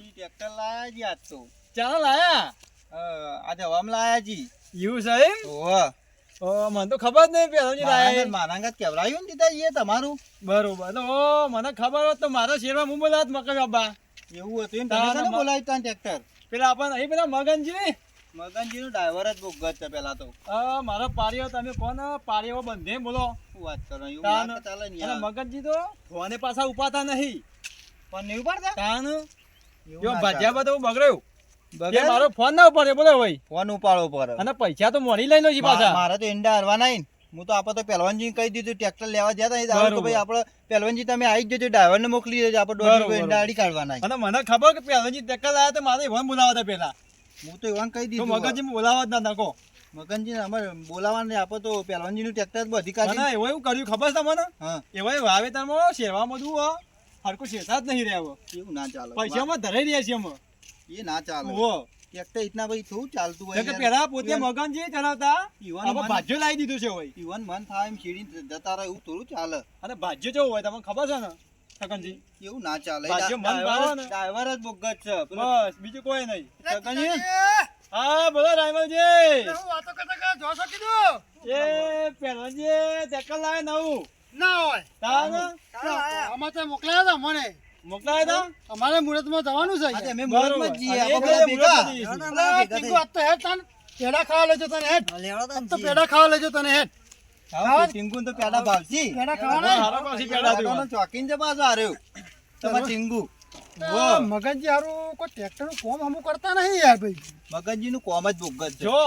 જી tractor લાયા જી આજ તો ચાલો લાયા આજે હવામાં લાયા જી એવું છે એમ ઓહ મને તો ખબર જ નહીં પહેલોજી લાયા મારાંગત કેવરાયું ને દીધા એ તમારું બરોબર તો મને ખબર હોત તો મારા શેરમાં હું બોલાત મકઈ બાબા એવું હતું એમ તમે છે ને બોલાવ્યું તા ટ્રેક્ટર પેલા આપણને અહીં પેલા મગનજી મગનજી નું ડ્રાઈવર જ બોગત છે પેલા તો મારો પારીઓ તમે કોણ પારીઓ બંધે બોલો શું વાત કરો એવું તાન. ના ચાલે ને અને યાર મગનજી તો ફોને પાછા ઉપાતા નહીં પણ નહીં ઉપાડતા તાન એવું જો ના ભાજ્યા ચાલે. બધું બગડ્યું બગડે? મારો ફોન ના ઉપાડે બોલો ભાઈ ફોન ઉપાડવો પડે અને પૈસા તો મોડી લઈ લો જી પાછા મારે તો ઈંડા હરવા નહીં હું તો આપણે તો પહેલવાનજી કહી દીધું ટ્રેક્ટર લેવા ગયા હતા તો બરોબર. ભાઈ આપણે પહેલવાનજી તમે આવી જ જજો ડ્રાઈવર ને મોકલી દેજો આપણે દોઢ બરોબર, રૂપિયા ઈંડા અડી કાઢવાના અને મને ખબર કે પહેલાજી ટેક્ટર લાયા તો મારે ઈવન બોલાવા હતા પેલા હું તો એવાને કહી તો દીધું મગનજી બોલાવા જ ના નાખો મગનજી અમારે બોલાવાને આપણે તો પહેલવાનજી નું ટ્રેક્ટર બધી કાઢી ના એવો એવું કર્યું ખબર છે તમને હા એવા વાવેતરમાં શેરમાં બધું હરકું શેતા જ નહીં રહ્યા એવું ના ચાલે પૈસામાં ધરાઈ રહ્યા છીએ અમે એ ના ચાલે ઓહો ટ્રેક્ટર ઇતના ભાઈ થોડું ચાલતું હોય કે પેલા પોતે મગનજી ચલાવતા ઈવન હવે ભાજ્યો લાવી દીધું છે હોય ઈવન મન થાય એમ શેરી જતા રહે એવું થોડું ચાલે અને ભાજ્યો જેવું હોય તમને ખબર છે ને છગનજી એવું ના ચાલે ભાગ્ય મન ભાવે ને. ડ્રાઈવર જ બોગત છે પેલો બસ બીજું કોઈ નહીં છગનજી હા બોલો રાયમલજી હું વાતો કરતા જોશો કીધું એ પહેલાજી ટેક્ટર લાવે નવું ના હોય તાન આમાં તો મોકલાયા હતા મને મોકલાયા હતા અમારે મુહૂર્તમાં જવાનું છે આજે અમે બરોબર. મુહૂર્તમાં જ જઈએ અને આપણે એ બધા મુહૂર્તમાં ભેગા. જઈએ. અરે ટીંકુ, આજ તો હેડ તાન પેડા ખાવા લેજો તને હેડ આજ તો પેડા ખાવા લેજો તને હેડ હા, ટીંગુને તો પેલા ભાવશી. પેડા ખાવાના હારો પાછી પેડા દેવા. પેલાનો ચોકીને જ પાછો હાર્યો. તમારે ટીંગુ. આ મગનજી હારું કોઈ ટ્રેક્ટર નું કોમ હમું કરતા નહીં યાર ભાઈ મગનજીનું કોમ જ બોગત છે. જો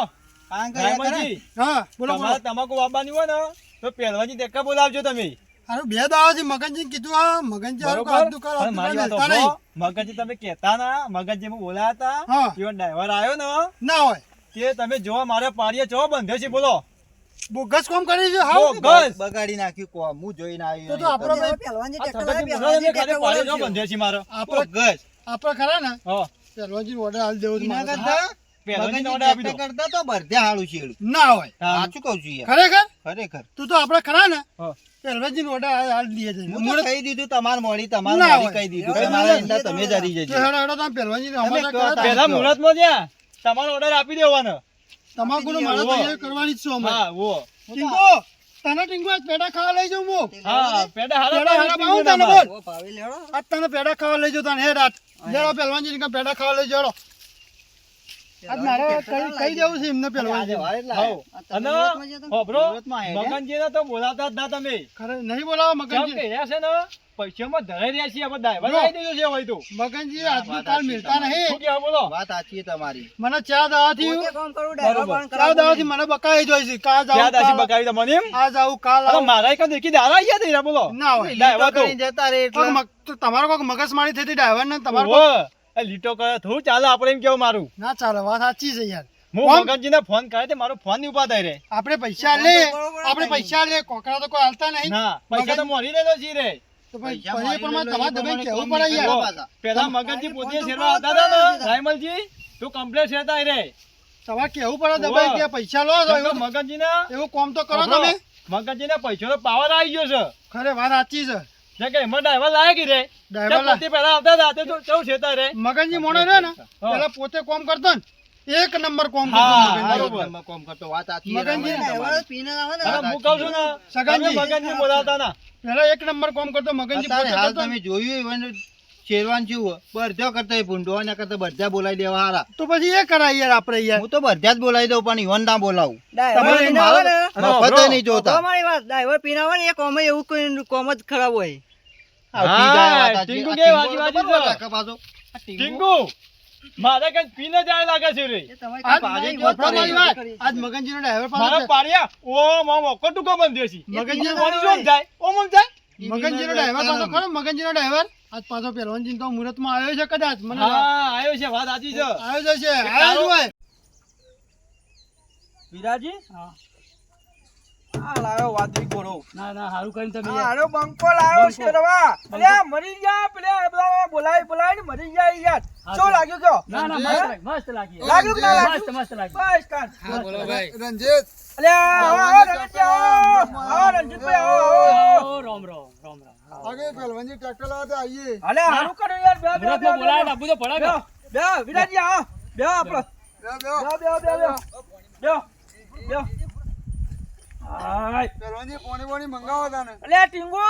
કારણ કે યાર રાયમલજી હા બોલો બોલો તમારે તમાકુ વાવવાની હોય ને તો પહેલવાજી ટેક્ટર બોલાવજો તમે હારું બે દાવાથી મગનજી કીધું આ મગનજી હારું બરોબર આજનું કાલ અને મારી વાત મેલતા નહીં સાંભળો. મગનજી તમે કહેતા ના મગનજી માં બોલાયા હા. હતા એવો ડ્રાઈવર આવ્યો ને ના હોય તે તમે જો મારે પાડીએ ચો બંધ્યો છે બોલો બોગસ કોમ કરી છે હાવ બસ બગાડી નાખ્યું કોમ. હું જોઈને આવ્યો તો આપણો ભાઈ આ છગનજી બોલો ને ખાલી પાડીએ ચો બંધ્યો છે મારો આપણે બોગસ. આપણે ખરા ને હા પહેલવાનજી ઓર્ડર હાલ દેવો છે એના મારે. કરતા પહેલવાનજીને મગનજી order આપી દો. ટ્રેક્ટર કરતા તો બરધ્યા હાળું શેડું. ના હોય સાચું કહું છું યાર. ખરેખર ખરેખર. તું તો આપણે ખરા ને હા. પહેલવાનજી ઓર્ડર હાલ દઈએ છે હું તો કહી દીધું તમારે મોડી તમારે ના મોડી હોય. કહી દીધું કે મારા ઈંડા તમે જ હરી જજો. હેડો હેડો તમે પહેલવાનજી અમારે કહો કરા તા. પેલા મુહૂર્તમાં જ્યાં તમારો ઓર્ડર આપી દેવાનો તમાકુ મારા ઓહો. તૈયાર કરવાની જ છું અમે હા વો ટીંકુ તને ટીંકુ આજ પેડા ખાવા લઈ જાઉં હું હા પેડા હારા પેડા હારા પાડી પાઉં તને તમારે. બોલ આજ તને પેડા ખાવા લઈ જાઉં તને હેડ આજ લેડો પહેલવાનજી ને પેડા ખાવા લઈ જાડો આજ મારે કઈ દેવું છે એમને આજે પહેલવાનજી વારે જ હાઉ. લાયા. અને હોભળો, મુહૂર્તમાં આવ્યા. મગનજીને તો બોલાવતા જ ના તમે ખરે નહીં બોલાવો કેમ મગનજી કે રહ્યા છે ને પૈસામાં ધરાઈ રહ્યા છીએ આપણે ડ્રાઈવર લાવી દેજો છે હોય તો મગનજી આજનું કાલ મિલતા શું નહીં કહેવા બોલો વાત સાચી છે તમારી. મને ચા દાવાથી બરોબર ચા દાવાથી મને બકાઈ જોઈ છે કા ક્યાં દાસી જાવ બગાવી તમને એમ આ જાવ કાલ અરે આવું. મારા એક દેખી દારા આયા દે બોલો ના હોય ડ્રાઈવર તો કરીને જતા રહે એટલે. તો તમારો કોઈક મગજમારી થઈ હતી ડ્રાઈવર ને તમારો ઓહો, એ લીટો કરે થોડું ચાલે આપણે એમ કેવું મારું ના ચાલે વાત સાચી છે યાર હું કોણ? મગનજીને ફોન કરે તે મારો ફોન ની ઉપાધાય રે આપણે પૈસા લે આપણે પૈસા લે કોકરા તો કોઈ હાલતા નહીં ના પૈસા તો મોરી લેલો છી રે તો પછી પૈસા પછી મારી પણ લો, તમારે એ દબાઈ કેવું પ્રમાણે પડે યાર કોમ જો, પેલા મગનજી પોતે શેરવા આવતા હતા ને રાયમલજી તું કમ્પ્લેટ શેરતા રે તમારે કેવું પડે દબાઈ કે પૈસા લો તો એવું મગનજી ના એવું કોમ તો કરો તમે મગનજી ના પૈસાનો પાવર આવી ગયો છે ખરે વાત સાચી છે જે કે એમાં ડ્રાઈવર લાયા કે રે ડ્રાઈવર પોતે પેલા આવતા હતા તે તો કેવું શેરતા રે મગનજી મોણો રહ્યો ને હા. પેલા પોતે કોમ કરતો ને એક નંબર કોમ હા, કરતો હા, મગનજી. બરોબર. નંબર કોમ કરતો વાત સાચી છે મગનજી તમારી. અરે હું કહું છું ને સગનજી. તમે મગનજી બોલાવતા ના પેલા એક નંબર કોમ કરતો મગનજી અત્યારે પોતે હાલ કરતો ને. તમે જોયું હોય ને શેરવાન જેવું બરધ્યો કરતા હોય ભૂંડો એના કરતા બરધ્યા બોલાવી દેવા હારા. તો પછી એ કરાય યાર આપણે યાર હું તો બરધ્યા જ બોલાવી દઉં પણ ઈવન ના બોલાવું. તમારે તમે મારો મફત નહીં જોતા. આ પી જાય વાત સાચી. ટીંગુ આ કે વાજી ટીંગુ વાજી બરાબર છે. રાખે પાછો. આ ટીંગુ. ટીંગુ મારે કઈ પીને જાય લાગે છે રે આજ મારી વાત. આજ મગનજીનો ડ્રાઈવર મારા પાસે પારિયા ઓ મો મોકો ટુકો બંધ્યો છે મગનજી મોની જોમ જાય ઓ મમ જાય મગનજીનો ડ્રાઈવર પાછો ખરો મગનજીનો ડ્રાઈવર આજ પાછો પહેલવાનજી તો મુહૂર્તમાં આવ્યો છે કદાચ મને હા આવ્યો છે વાત સાચી છે આવ્યો છે આવ્યો જ હોય વિરાજી આ લાવ્યો વાદળી ઘોડો. ના ના હારું કરીને તમે આનો બંકો લાવ્યો શેરવા અલ્યા મરી ગયા પેલા બધા બોલાય ને મરી ગયા યાર શું લાગ્યું કયો ના ના મસ્ત લાગી લાગ્યું કે ના લાગ્યું મસ્ત લાગી બસ કાન રંજીત અલ્યા આવો રણજીતભાઈ આવો રણજીતભાઈ આવો ઓ રામ રામ રામ રામ આગે પહેલવાનજી ટ્રેક્ટર લાવવા તો આવીએ. અલે હારું કર્યું યાર બે બે મુરતમાં બોલાય બાબુ તો પડે કે બે વિરાજી આ બે આપણો બે હાય પહેલવાનજી પોણી મંગાવો તાને. અલે ટીંગુ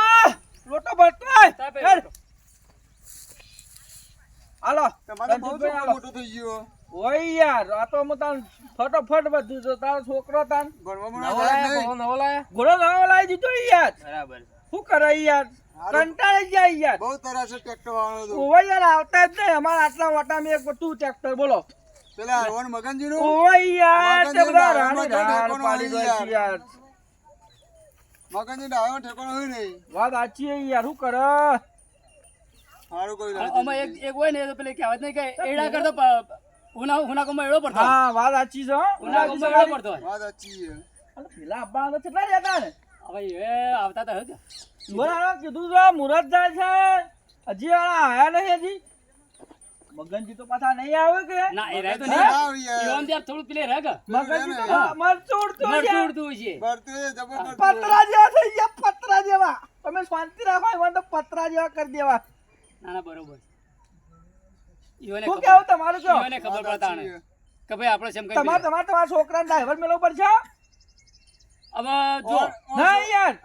લોટો ભરતો હેડ હાલો તમારે બહુ રણજીતભાઈ, હાલો. મોટું થઈ ગયું. ઓય યાર આ તો હું તાન ફટોફટ બધું છે તારો છોકરો તાન ભણવામાં નવો જાય લાયા નહીં. નવો લાયા ઘોડો નવો લાવી દીધો યાર બરાબર શું કરે યાર કંટાળી જાય યાર બહુ તરાસ છે ટ્રેક્ટર વાળાનો તો. ઓય યાર આવતા જ નહીં અમારા આટલા વાટામાં એક તું ટ્રેક્ટર બોલો પેલા હરવણ મગનજીનું ઓય યાર તે બધા મગનજી રાણી રાડ ઠેકાણું પાડી દે નહીં છે યાર મગનજી ડાયો ઠેકાણો હોય નહીં. વાત સાચી છે યાર શું કરે સારું કોઈ આમાં એક હોય ને તો પેલે કહેવત નહીં કે એડા કરતો હુના કોમાં એડો પડતો હા વાત સાચી છે હો. હુના કોમાં એડો પડતો હોય. વાત સાચી છે. અરે પેલા અબ્બા તો કેટલા રહેતા ને હવે એ આવતા તો હતા બોલા કીધું તો મુરત જાય છે હજી આયા નહીં હજી મગનજી તો પાછા નહીં આવે કે ના એ રહે તો ના નહીં આવી યાર. ઈવન ત્યાં થોડું પેલે રહે કે મગનજી તો મરચું ઉડતું મરચું છે. ઉડતું છે ભરતું એ જબરદસ્ત. પતરા જેવા થઈ ગયા પતરા જેવા તમે શાંતિ રાખો એમાં તો પતરા જેવા કરી દેવા ના ના બરોબર ઈવને શું કેવું તમારું કયો ઈવને ખબર પડતા ને કે ભાઈ આપણે સેમ કઈ તમારા છોકરાને ડ્રાઈવર મેળવવો પડશે હવે જો ના યાર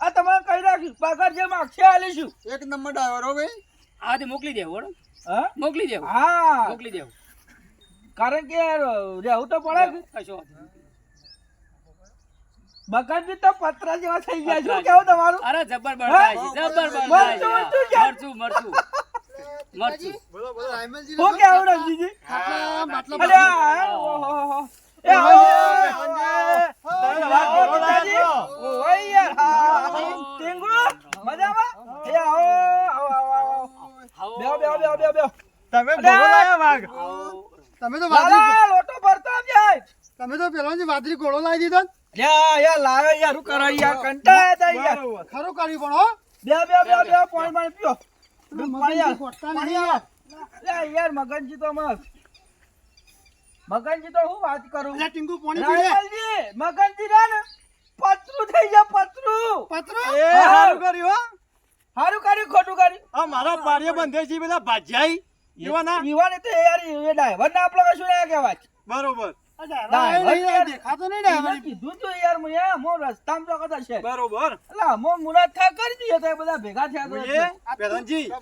આ તમારે કહી રાખ્યું પગાર જે માગશે આલીશું એક નંબર ડ્રાઈવર હો ભાઈ. આથી મોકલી દેવું બરોબર હા મોકલી દેવું હા મોકલી દેવું કારણ કે રહેવું તો પડે કે કશો વાંધો નહીં. મગનજી તો પતરા જેવા થઈ ગયા શું કેવું તમારું અરે જબર બળતા છે જબર બળતા છે મરચું, મરચું મરચું બોલો બોલો રાયમલજી શું કેવું રણજીતજી અરે આ, ઓહો. એ આવો, ઓય યાર, હા. ટીંગુ, મજામાં? એ આવો, આવો. બેહો. તમે અરે! ઘોડો લાયા વાઘ તમે તો વાદળી લાલા, લોટો ભરતો આવજે. તમે તો પહેલવાનજી વાદળી ઘોડો લાવી દીધો ને. યાર, લાયો યાર, શું કરો યાર? કંટાળ્યા હતા યાર. ખરું કર્યું પણ હો. બે, પાણી પીઓ. મગનજી ગોઠતા નહીં યાર. અરે યાર, મગનજી તો હું વાત કરું? અલ્યા ટીંગુ પાણી પી લે. રાયમલજી, મગનજી રે ને પતરું થઈ ગયા, પતરું. પતરું? એ સારું કર્યું હો હારું કર્યું, ખોટું કર્યું. આ મારા પાડીએ બંધે છે બધા ભાજ્યાઈ એવાના યુવાને તો યાર એ ડ્રાઈવર ને આપણે કશું ના કહેવાય. બરોબર દેખાતો નહીં ડ્રાઈવર. મેં કીધું તું યાર હું રસ્તામાં તો કદાચ છે. બરોબર એટલે હું મુલાકાત કરી દઈએ તો એ બધા ભેગા થયા તો એ પેરનજી આ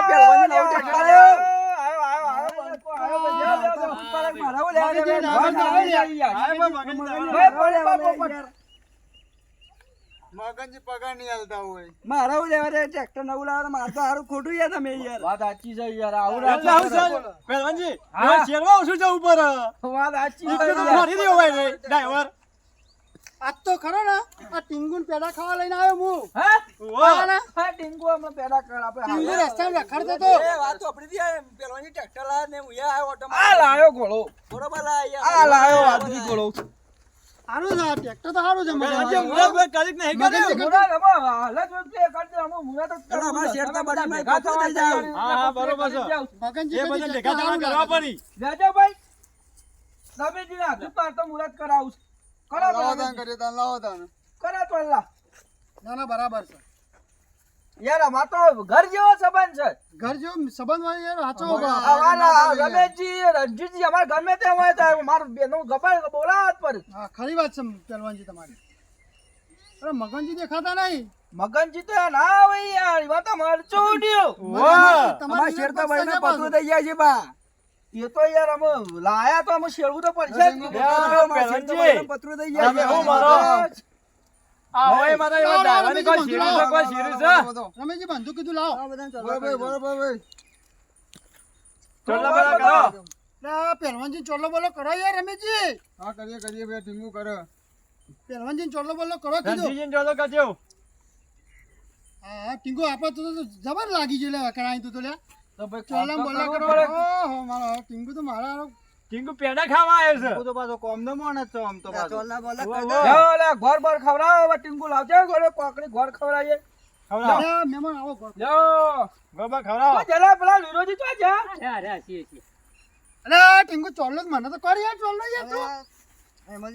પહેલવાનને એવું ટેક્ટર લ્યો. આયો, બંકો, આયો, મારા ઓલે આ મગનજી, વાત આવે યાર. ભાઈ, પડે બાપો, પડે. મગનજી પગાર નહીં હાલતા હોય. મારા ઓલે આ ટ્રેક્ટર નવું લાવે મારે તો હારું ખોટું યાર તમે યાર વાત સાચી છે યાર આવું એટલે આવું છે પેરનજી હા. શેરવા શું જવું પર વાત સાચી છે તો યાર. ફરી દેવો હોય રે ડ્રાઈવર આજ તો ખરો ને આ ટીંગુન પેડા ખાવા લઈને આવ્યો હું. હા? વાહ હા, ટીંગુ હમણાં પેડા કર આપણે ટીંગુ હાલ. રસ્તામાં રખડતો તો. આ લાયો ઘોડો આ લાયો વાદળી ઘોડો સારું છે આ ટ્રેક્ટર તો સારું છે પેરનજી મગનજી. મુરત ભાઈ કાલિક નહીં કરે મગનજી મુરા રમો, હાલત વખતે એ કરજો, અમે મુરા તો ભેગા થવા તૈયાર. હા, બરોબર છે. મગનજી એ કદી બધા ટ્રેક્ટર ભેગા થવા સારું કરવા લાગે. પડી લેજો ભાઈ તમે જ ના દુપાર તો મુરત કરાવું છું. કરો લાવો બરાબર. તાન કરીએ તાન, લાવો તાન. કરો તો અલ્લાહ. ના ના બરાબર છે. યાર અમાર તો ઘર જેવો સંબંધ છે. ઘર જો સંબંધ હોય યાર હાચો આ વાલા રમેશજી, રણજીતજી અમાર ગમે તે હોય તો મારું બેનું ગપાય બોલાવત પર. હા ખરી વાત છે પહેલવાનજી તમારી. અરે મગનજી દેખાતા નહીં. મગનજી તો ના આવે યાર, એમાં તો મરચું ઉડ્યું. મગનજી, તમારી શેરતા ભાઈને પતરું થઈ જાય છે બા. એ તો યાર અમે લાયા તો અમે શેરવું તો પડશે જ. પેરનજી તમે હું મારો આ હોય મારા એવા ડ્રાઈવરની કોઈ શીરું છે કોઈ શીરું છે રમેશજી બંધુ કીધું લાવો. ચોલ્લા બરા કરો અરે પહેલવાનજી ચોલ્લો બોલો કરો યાર રમેશજી. હા કરીએ ભાઈ ટીંગુ કરે. પહેલવાનજી ચોલ્લો બોલો કરો કીધું. રણજીતજીને ચોલ્લો કરજો હા ટીંગુ આપા તો જબર લાગી ગયું લે કરાઈ તું તો લે. તો ભાઈ ચોલ્લા કામ તો બોલા કરવું કરો. પડે. ઓહો મારો ટીંગુ તો મારા ટીંગુ પેડા ખાવા આવ્યો તું તો પાછો કોમનો માણસ છો આમ તો પાછો. લ્યો, લે, ઘોર બાર ખવડાવો, હવે ટીંગુ લાવજો, ઘોડે કોકડી ઘોર ખવડાવીએ. ખવડાવો અરે, મહેમાન આવો ઘર. લ્યો. ગોબા ખવડાવો તો જરા પેલા વિરોધી તો જા. અરે છીએ અરે ટીંગુ ચોલ્લો જ મને તો કર યાર ચોલ્લો યાર તું.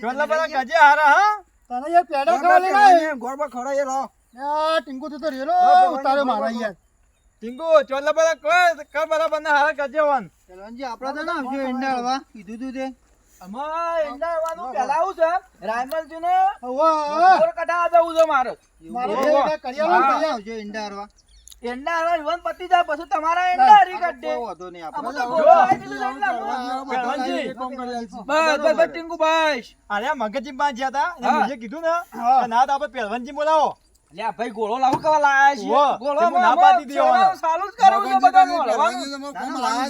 ચોલ્લા બરા કજે હારા હા તને યાર પેડા ખાવા લઈને આવ્યો. આ ટીંકુ તું તો રેલો ઉતારે મારા યાર. ટીંકુ ચોલા બરા કોઈ કર બરાબર ના હાલ કરજે વન. પહેલવાનજી આપડા તો ના આવશે ઈંડા હળવા કીધું તું તે અમાર ઈંડા આવવાનું પહેલા આવું છે રાયમલજીને હવે બોર કઢાવા જવું છે મારે. મારે બે વીઘા કરિયાલો ને કયા આવશે ઈંડા હળવા ઈંડા હળવા જીવન પતી જાય પછી તમારા ઈંડા હરી કાઢે. કોઈ વાંધો નહીં આમાં આપણે તો બોલો આવી દીધું છે એટલે પહેલવાનજી. બસ બસ ટીંકુભાઈ. અરે મગજી માં જ્યાં તા હા. મુજે કીધું ને કે ના તો આપણે પહેલવાનજી બોલાવો. લ્યા ભાઈ ગોળો લાવો કેવા લાયા છીએ. ઓહો, ગોળો તે હું ના પાડી દેવાનો. સારું જ કરવું છે બધાનું હળવાનું.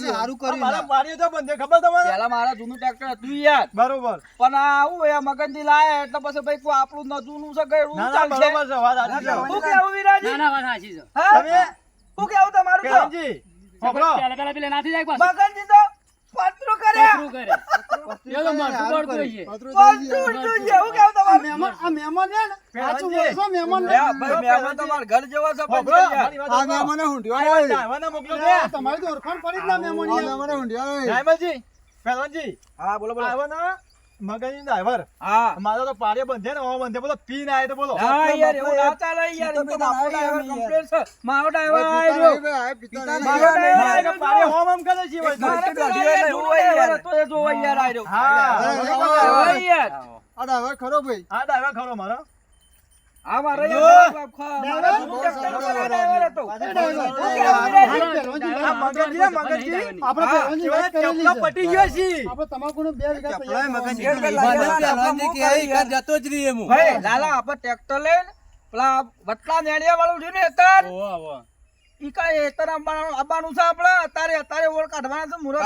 સારું કર્યું મારા ના. પાડીએ તો બંને ખબર તમને? પહેલા મારા જૂનું ટ્રેક્ટર હતું યાર, બરોબર. પણ આ આવું હોય મગનજી લાયા એટલે પછી ભાઈ કોઈ આપણું ન જૂનું છે ગયડું ના ના ચાલશે. બરોબર છે વાત સાચી છે. શું કેવું વિરાજી? ના ના વાત સાચી છે હા? તમે શું કેવું તમારું તો? પહેલવાનજી સાંભળો. પહેલા પેલા નાથી જાય પાછું. મગનજી તો પતરું કર્યા. પતરું કરે એ તો મરતું પડતું હોય છે. પતરું જોઈએ. શું કેવું તમારું? આ મહેમાન છે ને સાચું પહેલવાનજી. બોલશો મહેમાન ને. લ્યા ભાઈ મહેમાન તમારા ઘર જેવા છે પણ સાંભળો, યાર. મારી વાત સાંભળો. આ ડાયવાને મોકલો ને. તમારી તો ઓળખાણ પડી જ ના મહેમાન યાર. ડાયમંડજી, પહેલવાનજી, હા બોલો બોલો. આવ્યો ને મગજની ડ્રાઈવર. હા મારો તો પાડે બંધે ને ઓ બંધે બોલો પીને આયો તો બોલો. ના યાર એવું ના ચાલે યાર. એ તો મારો ડ્રાઈવર કમ્પ્લેટ છે. મારો ડ્રાઈવર આવ્યો. મારો ડ્રાઈવર ના, આવ્યો. એ પાડે હોમ આમ કરે છે ભાઈ. મારો ડ્રાઈવર જોવો યાર. તો એ જોવો યાર આવ્યો. હા. જોવો યાર. આ ડ્રાઈવર ખરો મારો. આ મારો યાર મારો જૂનું ટ્રેક્ટર વાળો ડ્રાઈવર હતો. આ મગજજી, મગજજી. આપણે પહેલવાનજી વાત કરેલી ચપલા છે. પટી ગયો છે. આપણે તમાકુનું 2 વીઘા ચપલાય તૈયાર મગનજી કરવાનું. ભાઈ લાલા આપણે ટ્રેક્ટર લઈને પેલા વટલા નેડિયા વાળું છે ને એતર ઈ કાંઈ એતર આવવાનું છે આપણે અત્યારે ઓળ કાઢવાના છે મુરત બરોબર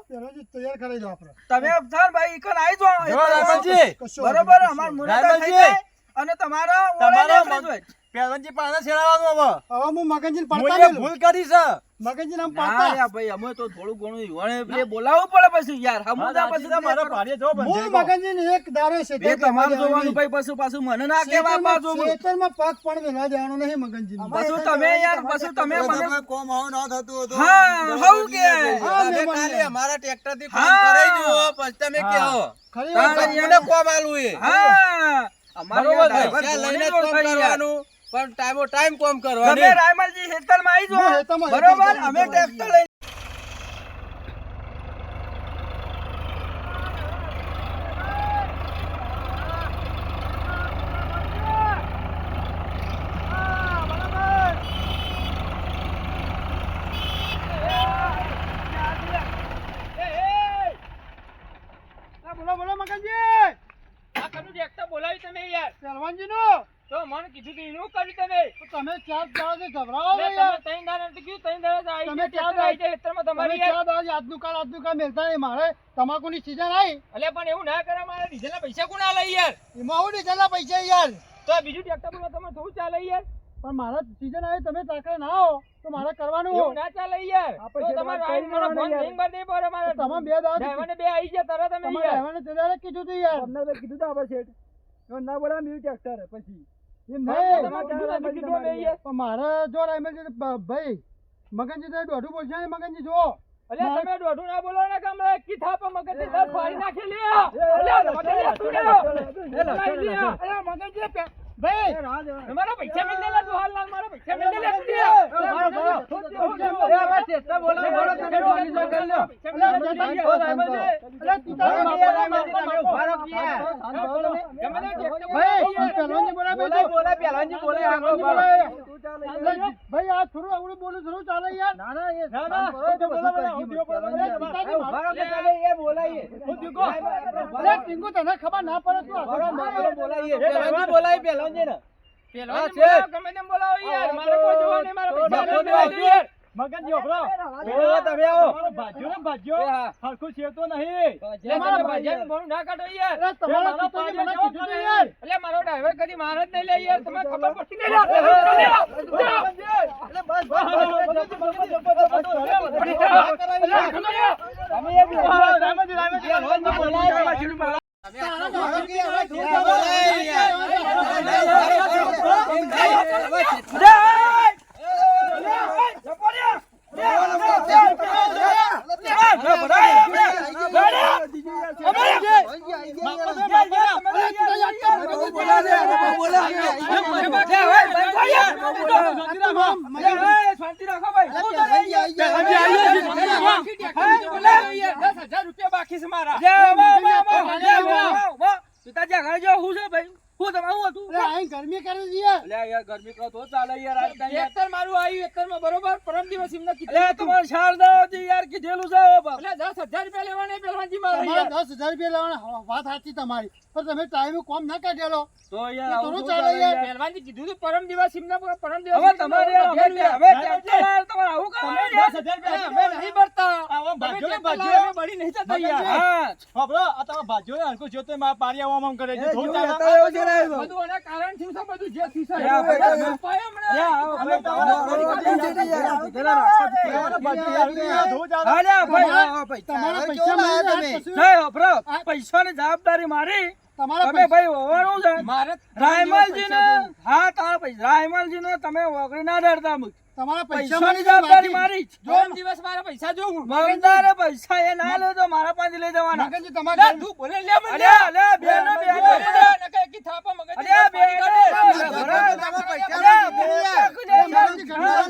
પહેલવાનજી તૈયાર કરી દો આપણે. તમે સર ભાઈ ઈ કણ આવી જાઓ જો રામજી, કશો બરોબર અમાર મુરત થઈ રાયમલજી. જાય અને તમારા તમારો ઓળે નીકળી જાય. પહેલવાનજી પાને છેડાવવાનું હવે. હવે હું મગનજીને પડતા મુએ નહીં ભૂલ કરી છે. મગનજીને આમ ના પડતા. યાર ભાઈ અમે તો થોડું ઘણું યુવાને બોલાવવું પડે પછી યાર હમુદા પછી મારો પાડે જો બંધે હું ગયો. મગનજીને એક દાડો છે બે તમારું જોવાનું ભાઈ પછી પાછું મને ના કહેવા પાછું ખેતરમાં પાક પણ વેલા દેવાનો નહીં મગનજીને. પાછું તમે યાર પાછું તમે મને કોમ આવું ના થતું હતું હા હવું કે હા, મહેમાન. અમારા ટ્રેક્ટર થી હા. પછી તમે કહો ખરી તારે વાત. યાર કોમ આલું એ હા અમારો બરોબર છે. પૈસા લઈને જ કોમ કરવાનું પણ ટાઈમ કોમ તમે કરવાનું રાયમલજી ખેતરમાં આવી હું જાઓ હેતામાં બરોબર હેતામાં અમે ટ્રેક્ટર લઈ બોલો બોલો મગનજી. આ કનું ટ્રેક્ટર બોલાવી તમે યાર. પહેલવાનજીનું. તો મને કીધું કે એનું કર્યું તમે. તો તમે 4 દાડાથી ગભરાવો લે ને યાર. તમે ત્રણ દાડા તો કીધું, ત્રણ દાડા તો તમે આવી ચાર જાય, આવી જાય ખેતરમાં તમે તમારી 4 યાર. દાડા આજનું કાલ મેલતા નહીં. મારે તમાકુની સીઝન આવી અલ્યા પણ એવું ના કરે, મારા ડીઝલના પૈસા કોણ આલે યાર? એમાં હું ડીઝલના પૈસા યાર. તો આ બીજું ટ્રેક્ટર બોલો તમારે થોડું ચાલે યાર? પણ મારા સીઝન આવી તમે તાકડે ના આવો તો મારે કરવાનું એવું ના ચાલે યાર. આપણે તો જે તમારે વાત કરી આવીને મને લેવાની ફોન યાર. ring કરી દે પર અમારે. તમે 2 દાડા ડ્રાઈવરને બે આવી ગયા તરત અમે તમારે યાર. રહેવાને તે દાડે કીધું તું યાર. કીધું તો આપણે શેઠ ના બોલા બીજું ટ્રેક્ટર પછી એમ તમારે નહીં. કીધું નથી કીધું અમે યાર. પણ મારે જો રાયમલજી ભાઈ મગનજી તો દોઢું બોલશે ને મગનજી જો અલ્યા તમે દોઢું ના બોલો ને કે હમણાં એકી થાપ મગજથી દસ ફાડી નાખી લે. અલ્યા મગજથી તું લે. અરે મગનજી ભાઈ મારા પૈસા મિલ દેલા તું હાલ ના મારા પૈસા મિલ દેલા તું લે. ભાઈ આ થોડું આવડું બોલું થોડું ચાલે યાર. અરે ટીંગુ તને ખબર ના પડે તું પેલો ગમે તેમ બોલાવો યાર. મારે કોઈ જોવા નહીં, મારા પૈસા લઈ લેવા દે યાર. મગનજી ઓફરો. તમે આવો. તમારો ભાજ્યો ને ભાજ્યો. હરખું શેરતો નહીં. લે તમે ભાજ્યાનું મોઢું ના કાઢો યાર. અરે તમારા પિતાજી મને કીધું તું યાર. અલ્યા મારો ડ્રાઈવર કદી માર જ નહીં લે યાર. તમને ખબર પડતી નહીં લે. બોલા એ, શાંતિ રાખો ભાઈ. હું તો લઈ આઈ જાય. ₹10,000 રૂપિયા બાકી છે મારા. પિતાજી આગળ જો હું છે ભાઈ હું તમારું હતું અરે અહીં ગરમી કરે છે યાર. અલ્યા યાર ગરમી કહો તો ચાલે યાર આજના યાર. ટ્રેક્ટર મારું આવ્યું એકરમાં બરોબર પરમ દિવસ એમને કીધું અલ્યા તમારે શારદાથી યાર કીધેલું છે હવે બાપ. એટલે 10,000 રૂપિયા લેવાના પહેલવાનજી મારે તમારે યાર. 10,000 રૂપિયા લેવાના વાત સાચી તમારી, પણ તમે ટાઈમે કોમ ના કાઢેલો. તો યાર એ આવું થોડું શું ચાલે ચાલે યાર. યાર. પહેલવાનજી કીધું તું પરમ દિવસ એમને પરમ દિવસ હવે તમારે યાર હવે ટ્રેક્ટર યાર તમારે આવું કરવાનું યાર. 10,000 રૂપિયા અમે નહીં ભરતા. આવો તમે ભાજ્યો ને ટ્રેક્ટર ભાજ્યો. લાવો, અમે બળી નહીં જતા યાર. હા બાબરો, આ તમારા ભાજ્યો હરખું જોતો મારા પાણી આવામાં કરે છે. થોડું ચાલે. બધું એના કારણ થયું છે, બધું જે થયું છે. યા ભાઈ, તમે- ઉપાય હમણાં. યા આવો ભાઈ તમારે તમારા ભાજ્યો હરખું યાર, ધો ચાલે. હાલ્યા ભાઈ હા ભાઈ તમારા હવે પૈસા કેવો લાયા મળી જાય તમે? પછી જય હોભરો પૈસાની જવાબદારી મારી તમારા તમે ભાઈ હોવાનું છે મારે રાયમલજી ને હા તારા પૈસા રાયમલજી ને તમે વગડી ના ડરતા મુક તમારા પૈસા પૈસાની મળી જાય જવાબદારી બાકી. મારી પરમ દિવસ મારા પૈસા જોઉં. મગનદારે પૈસા એ ના લે તો મારા પાસે લઈ જવાના મગનજી તમારા લે, તું બોલે લે મને. અલ્યા અલ્યા બેનો બેનો નકે એકી થાપા મગજની અલ્યા પાડી બેનો કાઢે. ભરા તમે પૈસા અલ્યા લઈ લો યાર. મગનજી ઘણા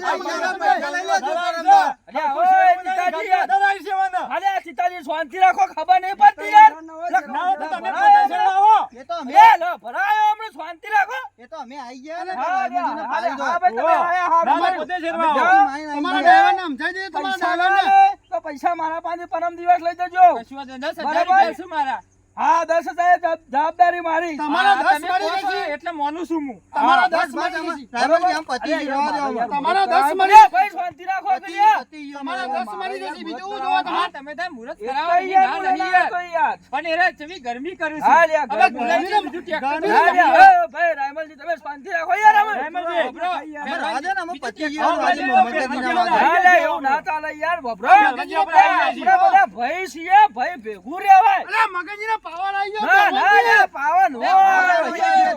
પૈસા લઈ લો છો પરમદા. અલ્યા ઓય સીતાજી યાર. દાદા શેવાના. અલ્યા સીતાજી શાંતિ રાખો ખબર નહીં પડતી યાર ના હોય તો તમે પૈસા આવો. એ તો અમે એ લો ભરાયો હમણાં શાંતિ રાખો એ તો અમે આઈ ગયા ને હા રામજીને પાડી દો. હા ભાઈ તમે આયા હા ના, ના, ભાઈ. પોતે શેરવા જાઓ. આવો. તમારા ડ્રાઈવરને સમજાઈ દઈએ તમારા પૈસા ડ્રાઈવરને. ના લે તો પૈસા મારા પાસે પરમ દિવસ લઈ જજો કશું વાંધો નહીં. 10,000 બરાબર. રૂપિયા શું મારા? હા 10,000 જવાબદારી મારી તમારા હા, 10 તમે મળી કહો છો જશે. એટલે મોનું છું હું. તમારા બસ 10 બસ મળી જશે. રામજી આમ પતી ગયું, રહેવા દો આમાં. તમારા 10 મળી અરે જશે. ભાઈ શાંતિ રાખો પતી કન્યા. ગયું, પતી ગયું. તમારા 10 મળી જશે. બીજું શું જોવા હા, તમારે? તમે તાર મુહૂર્ત એક કરાવો, કઈ એની યાર ના નહીં યાર. કઈ યાર પણ એરા ચેવી ગરમી કરે છે. હા લ્યા, હવે ગરમી. બોલાવી દે, બીજું ટ્રેક્ટર હા બોલાવી લ્યા, દે. એ ભાઈ રાયમલજી તમે શાંતિ રાખો યાર અમે રાયમલજી. બબરો, અમે રહેવા દે ને, અમે બીજું પતી ટ્રેક્ટર ગયું. આજે બોલાવી દે. મોહમ્મદજીના વાગે. હા લ્યા, એવું ના ચાલે યાર બબરો મગનજી આપણે આવીએ છીએ. આપણે બધા ભાઈ છીએ ભાઈ ભેગું રહેવાય અલા, મગનજીનો પાવર આવી ગયો. ના ના યાર પાવન હોય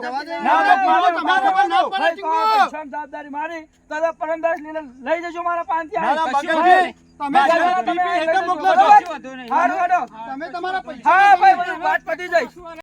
જવા દે. ના, ના, પાવર તમારે ખબર ના પડે, ભાઈ, ચીંગુ. પૈસાની જવાબદારી મારી તો પરમદાસ લઈ જજો મારા પાંચથી ના, ના, કશું મગનજી. તમે તમે તમે એકદમ મોકલો છો. બરાબર? કશું વાંધો નહીં. હારું, હાલો. તમે તમારા પૈસા હા ભાઈ બધું વાત પતી જાય